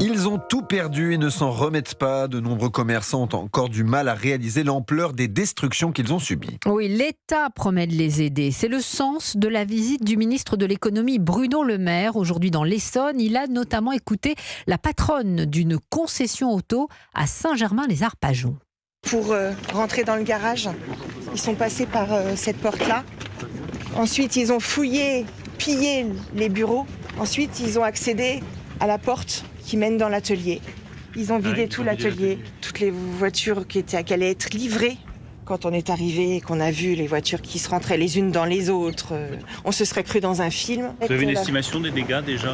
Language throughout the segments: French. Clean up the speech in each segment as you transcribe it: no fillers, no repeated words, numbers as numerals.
Ils ont tout perdu et ne s'en remettent pas. De nombreux commerçants ont encore du mal à réaliser l'ampleur des destructions qu'ils ont subies. Oui, l'État promet de les aider. C'est le sens de la visite du ministre de l'économie Bruno Le Maire aujourd'hui dans l'Essonne. Il a notamment écouté la patronne d'une concession auto à Saint-Germain-les-Arpajons. Pour rentrer dans le garage, ils sont passés par cette porte-là. Ensuite, ils ont fouillé, pillé les bureaux. Ensuite, ils ont accédé à la porte qui mène dans l'atelier. Ils ont vidé tout l'atelier, toutes les voitures qui allaient être livrées. Quand on est arrivé et qu'on a vu les voitures qui se rentraient les unes dans les autres, on se serait cru dans un film. Vous avez une estimation des dégâts déjà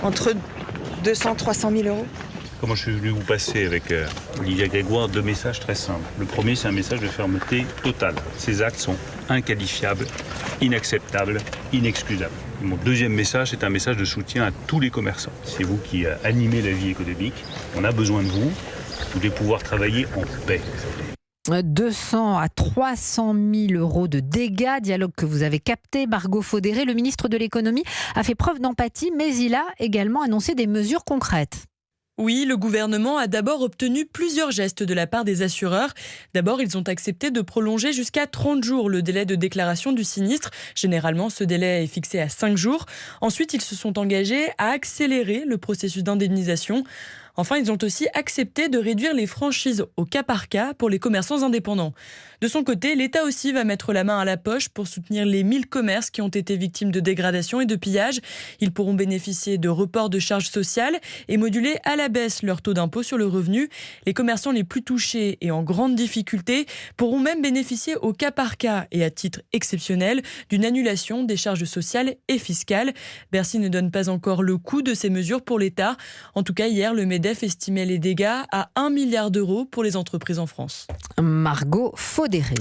Entre 200 et 300 000 euros. Comment je suis venu vous passer avec Olivia Grégoire 2 messages très simples. Le premier, c'est un message de fermeté totale. Ces actes sont inqualifiables, inacceptables, inexcusables. Mon deuxième message, c'est un message de soutien à tous les commerçants. C'est vous qui animez la vie économique. On a besoin de vous. Vous devez pouvoir travailler en paix. 200 à 300 000 euros de dégâts, dialogue que vous avez capté. Margot Faudéré, le ministre de l'économie, a fait preuve d'empathie, mais il a également annoncé des mesures concrètes. Oui, le gouvernement a d'abord obtenu plusieurs gestes de la part des assureurs. D'abord, ils ont accepté de prolonger jusqu'à 30 jours le délai de déclaration du sinistre. Généralement, ce délai est fixé à 5 jours. Ensuite, ils se sont engagés à accélérer le processus d'indemnisation. Enfin, ils ont aussi accepté de réduire les franchises au cas par cas pour les commerçants indépendants. De son côté, l'État aussi va mettre la main à la poche pour soutenir les 1000 commerces qui ont été victimes de dégradation et de pillage. Ils pourront bénéficier de reports de charges sociales et moduler à la baisse leur taux d'impôt sur le revenu. Les commerçants les plus touchés et en grande difficulté pourront même bénéficier au cas par cas et à titre exceptionnel d'une annulation des charges sociales et fiscales. Bercy ne donne pas encore le coût de ces mesures pour l'État. En tout cas, hier, le MEDEF estimait les dégâts à 1 milliard d'euros pour les entreprises en France. Margot Faudéré.